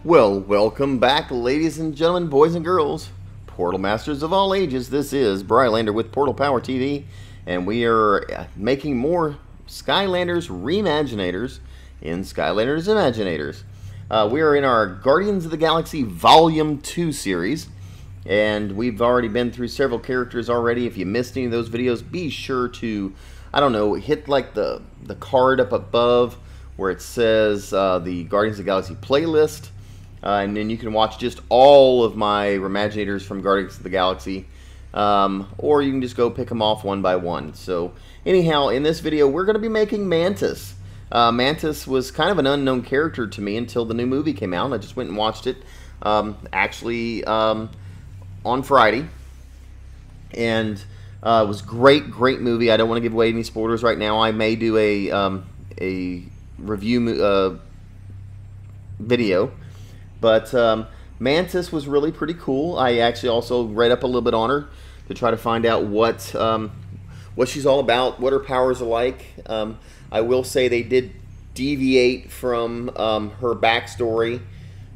Well, welcome back, ladies and gentlemen, boys and girls, Portal Masters of all ages. This is Brylander with PortalPowerTV, and we are making more Skylanders RE-MAGINATORs in Skylanders Imaginators. We are in our Guardians of the Galaxy Volume 2 series, and we've already been through several characters already. If you missed any of those videos, be sure to, I don't know, hit like the card up above where it says the Guardians of the Galaxy playlist. And then you can watch just all of my Imaginators from Guardians of the Galaxy. Or you can just go pick them off one by one. So, anyhow, in this video, we're going to be making Mantis. Mantis was kind of an unknown character to me until the new movie came out. I just went and watched it, actually, on Friday. And it was great movie. I don't want to give away any spoilers right now. I may do a review video. But Mantis was really pretty cool. I actually also read up a little bit on her to try to find out what she's all about, what her powers are like. I will say they did deviate from her backstory,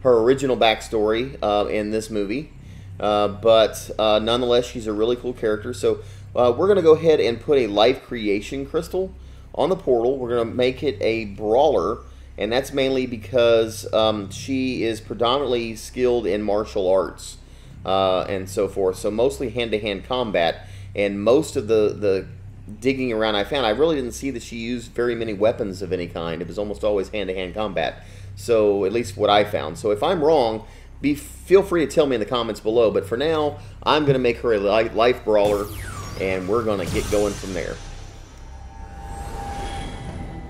her original backstory in this movie. But nonetheless, she's a really cool character. So we're going to go ahead and put a life creation crystal on the portal. We're going to make it a brawler. And that's mainly because she is predominantly skilled in martial arts and so forth. So mostly hand-to-hand combat. And most of the digging around I found, I really didn't see that she used very many weapons of any kind. It was almost always hand-to-hand combat. So at least what I found. So if I'm wrong, feel free to tell me in the comments below. But for now, I'm going to make her a life brawler. And we're going to get going from there.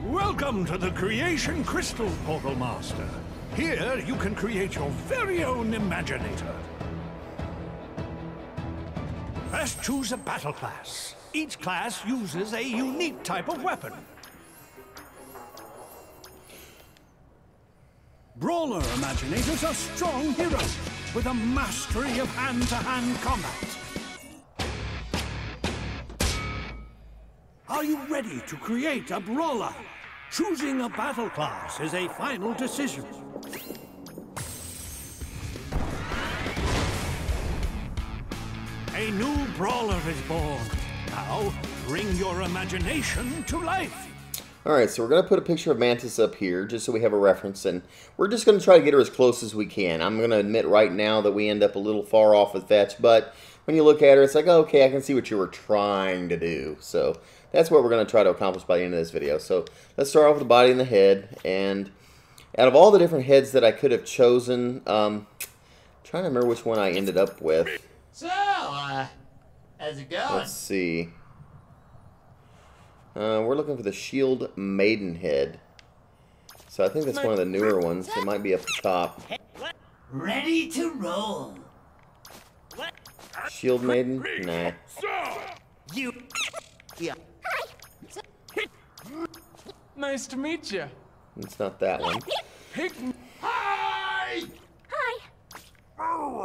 Welcome to the Creation Crystal, Portal Master. Here you can create your very own Imaginator. First, choose a battle class. Each class uses a unique type of weapon. Brawler Imaginators are strong heroes with a mastery of hand-to-hand combat. Are you ready to create a brawler? Choosing a battle class is a final decision. A new brawler is born. Now, bring your imagination to life. Alright, so we're going to put a picture of Mantis up here, just so we have a reference, and we're just going to try to get her as close as we can. I'm going to admit right now that we end up a little far off with fetch, but when you look at her, it's like, okay, I can see what you were trying to do. So that's what we're going to try to accomplish by the end of this video. So let's start off with the body and the head. And out of all the different heads that I could have chosen, trying to remember which one I ended up with. So, how's it going? Let's see. We're looking for the Shield Maiden head. So I think that's one of the newer ones. It might be up the top. Ready to roll. Shield Maiden? Nah. You. Yeah. Nice to meet you. It's not that one. Hi! Hi. Hi.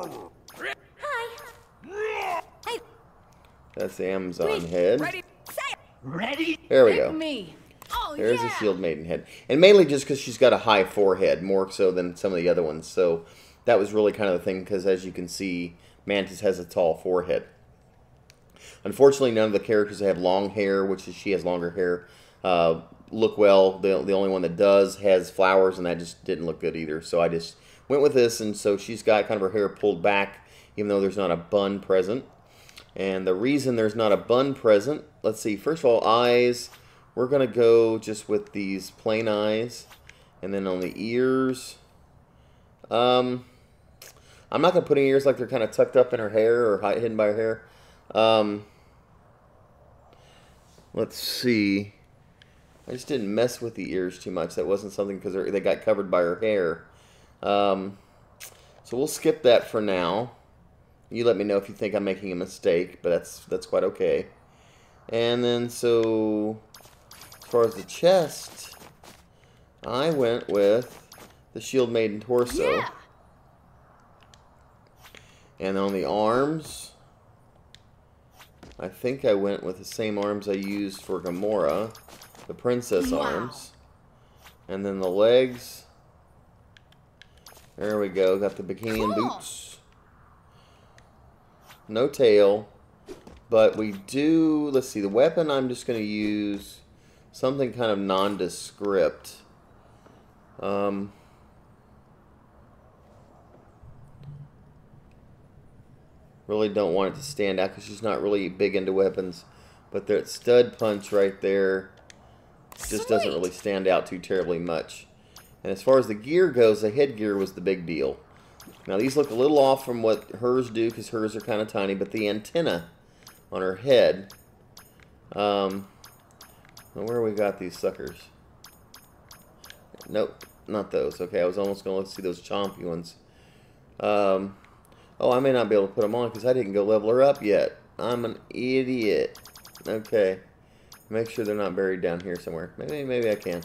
That's the Amazon head. Ready? There we go. Me. Oh, There's yeah. the Shield Maiden head. And mainly just because she's got a high forehead, more so than some of the other ones. So that was really kind of the thing, because as you can see, Mantis has a tall forehead. Unfortunately, none of the characters that have long hair, which is she has longer hair, look well. The only one that does has flowers, and that just didn't look good either. So I just went with this, and so she's got kind of her hair pulled back, even though there's not a bun present. And the reason there's not a bun present, let's see, first of all, eyes, we're going to go just with these plain eyes. And then on the ears, I'm not going to put any ears like they're kind of tucked up in her hair or hidden by her hair. Let's see. I just didn't mess with the ears too much. That wasn't something because they got covered by her hair. So we'll skip that for now. You let me know if you think I'm making a mistake, but that's quite okay. And then so as far as the chest, I went with the Shield Maiden torso. Yeah. And on the arms, I think I went with the same arms I used for Gamora, the princess arms. And then the legs, There we go. Got the bikini and boots. No tail. But we do... Let's see. The weapon, I'm just going to use something kind of nondescript. Really don't want it to stand out because she's not really big into weapons. But that stud punch right there just doesn't really stand out too terribly much. And as far as the gear goes, the headgear was the big deal. Now these look a little off from what hers do because hers are kind of tiny, but the antenna on her head, where we got these suckers? Nope, not those. Okay, I was almost going to see those chompy ones. Oh, I may not be able to put them on because I didn't go level her up yet. I'm an idiot. Okay, make sure they're not buried down here somewhere. Maybe I can.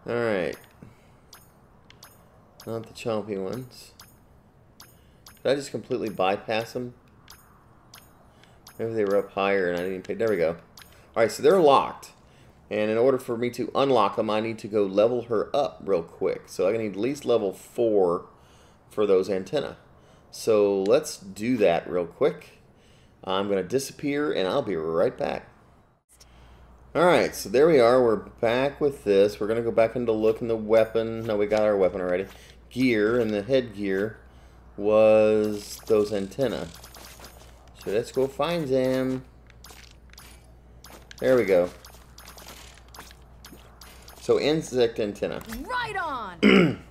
Alright. Not the chompy ones. Did I just completely bypass them? Maybe they were up higher and I didn't pay. There we go. Alright, so they're locked. And in order for me to unlock them, I need to go level her up real quick. So I need at least level 4 for those antennae. So let's do that real quick. I'm going to disappear and I'll be right back. Alright, so there we are. We're back with this. We're going to go back into looking the weapon. No, we got our weapon already. Gear, and the headgear was those antennae. So let's go find them. There we go. So insect antenna. Right on.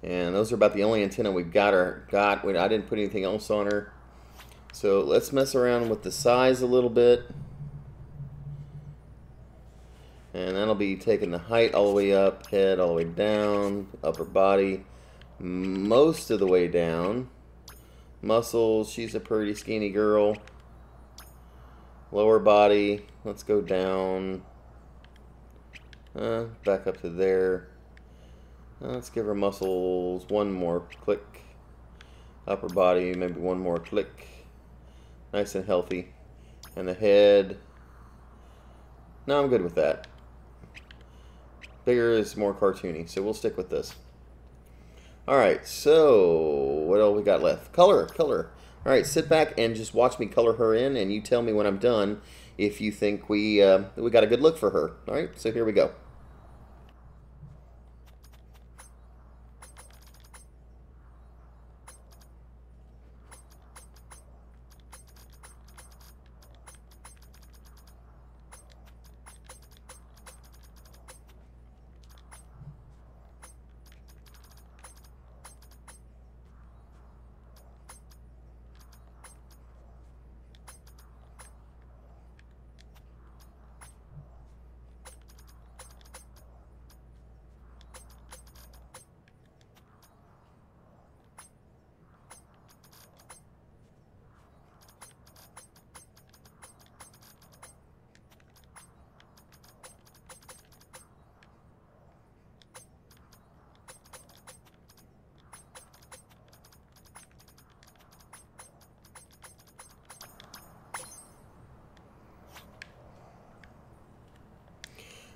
And those are about the only antenna we got her. I didn't put anything else on her. So let's mess around with the size a little bit. And that'll be taking the height all the way up, head all the way down, upper body most of the way down. Muscles, she's a pretty skinny girl. Lower body, let's go down. Back up to there. Let's give her muscles one more click. Upper body, maybe one more click. Nice and healthy. And the head. No, I'm good with that. Bigger is more cartoony, so we'll stick with this. Alright, so what else we got left? Color. Alright, sit back and just watch me color her in, and you tell me when I'm done if you think we got a good look for her. Alright, so here we go.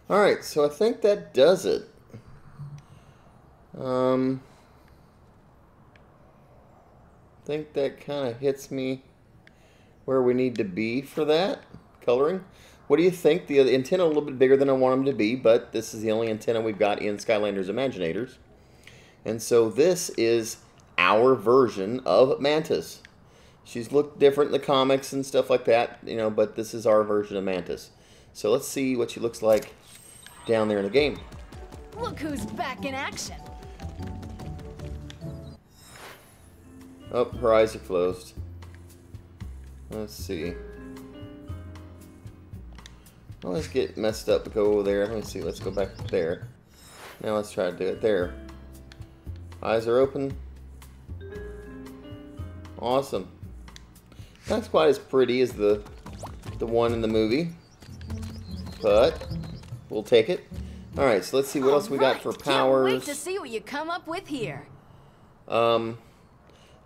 Alright, so I think that does it. I think that kind of hits me where we need to be for that coloring. What do you think? The antenna a little bit bigger than I want them to be, but this is the only antenna we've got in Skylanders Imaginators. And so this is our version of Mantis. She's looked different in the comics and stuff like that, you know, but this is our version of Mantis. So let's see what she looks like down there in the game. Look who's back in action. Oh, her eyes are closed. Let's see. Well, let's get messed up and go over there. Let me see. Let's go back there. Now let's try to do it there. Eyes are open. Awesome. Not quite as pretty as the one in the movie, but we'll take it. All right, so let's see what else we got for powers. Can't wait to see what you come up with here.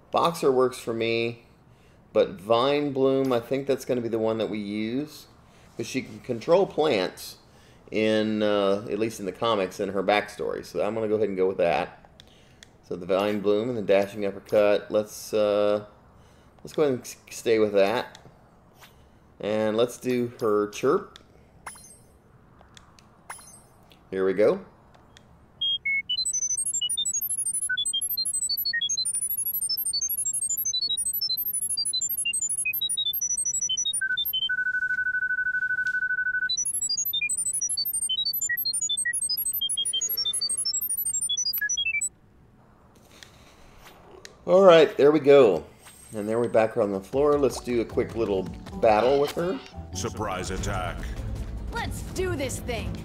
Boxer works for me, but Vine Bloom, I think that's going to be the one that we use, because she can control plants, in at least in the comics and her backstory. So I'm gonna go ahead and go with that. So the Vine Bloom and the Dashing Uppercut. Let's go ahead and stay with that. And let's do her Chirp. Here we go. Alright, there we go. And there we're back on the floor. Let's do a quick little battle with her. Surprise attack. Let's do this thing.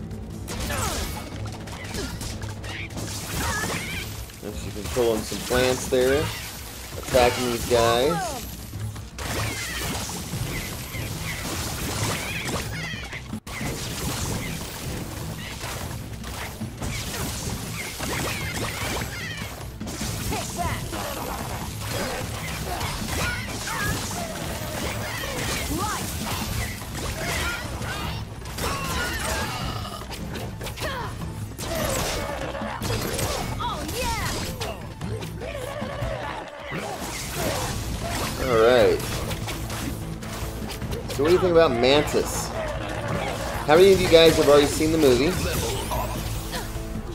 And she's controlling some plants there. Attacking these guys. Take that. Oh yeah. Alright. So what do you think about Mantis? How many of you guys have already seen the movie?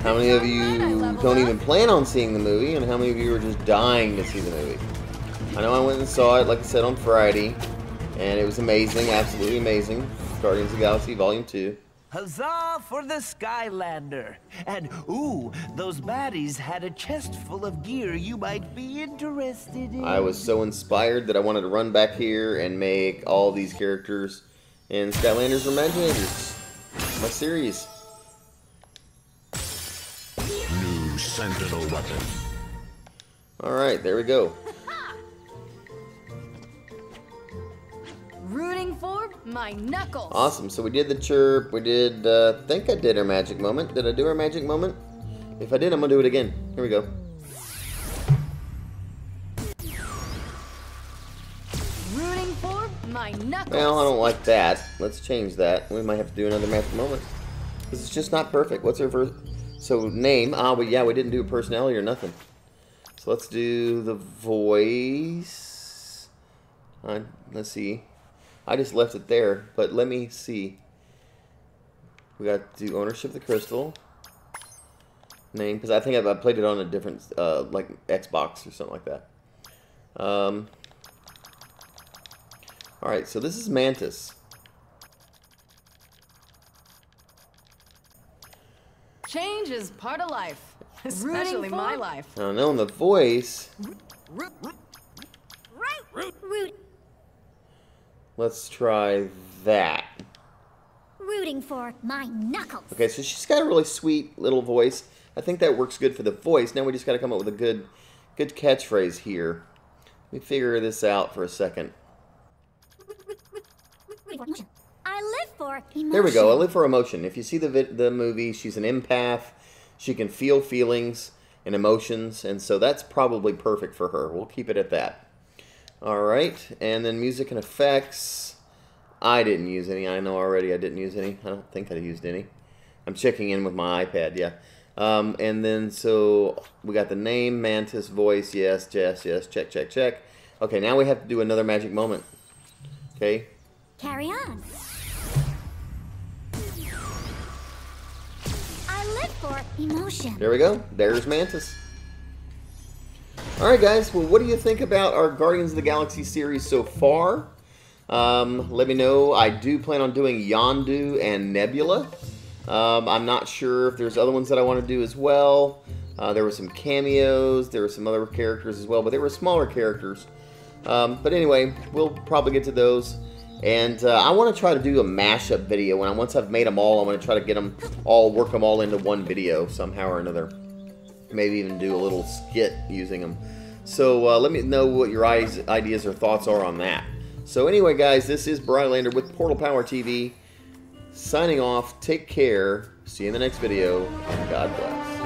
How many of you don't even plan on seeing the movie? And how many of you are just dying to see the movie? I know I went and saw it, like I said, on Friday. And it was amazing, absolutely amazing. Guardians of the Galaxy Volume 2. Huzzah for the Skylander! And ooh, those baddies had a chest full of gear you might be interested in. I was so inspired that I wanted to run back here and make all these characters in Skylanders Imaginators, my series. New Sentinel weapon. Alright, there we go. Rooting for my knuckles. Awesome, so we did the Chirp, we did, I think I did our magic moment. Did I do our magic moment? If I did, I'm gonna do it again. Here we go. Rooting for my knuckles. Well, I don't like that. Let's change that. We might have to do another magic moment. Because it's just not perfect. What's our first? So, name. Well, yeah, we didn't do a personality or nothing. So, let's do the voice. Let's see. I just left it there, but let me see. We got to do ownership of the crystal. Name, because I think I played it on a different, like Xbox or something like that. Alright, so this is Mantis. Change is part of life, especially my life. I don't know, in the voice. Let's try that. Rooting for my knuckles. Okay, so she's got a really sweet little voice. I think that works good for the voice. Now we just got to come up with a good catchphrase here. Let me figure this out for a second. I live for emotion. There we go. I live for emotion. If you see the movie, she's an empath. She can feel feelings and emotions, and so that's probably perfect for her. We'll keep it at that. All right, and then music and effects. I didn't use any. I know already I didn't use any. I don't think I used any. I'm checking in with my iPad, yeah. And then, so, we got the name, Mantis, voice, yes, yes, yes, check, check, check. Okay, now we have to do another magic moment. Okay? Carry on. I live for emotion. There we go. There's Mantis. Alright guys, well what do you think about our Guardians of the Galaxy series so far? Let me know. I do plan on doing Yondu and Nebula. I'm not sure if there's other ones that I want to do as well. There were some cameos, there were some other characters as well, but they were smaller characters. But anyway, we'll probably get to those. And I want to try to do a mashup video. Once I've made them all, I want to try to get them all, work them all into one video somehow or another. Maybe even do a little skit using them. So let me know what your ideas or thoughts are on that. So anyway, guys, this is Brylander with PortalPowerTV. Signing off. Take care. See you in the next video. And God bless.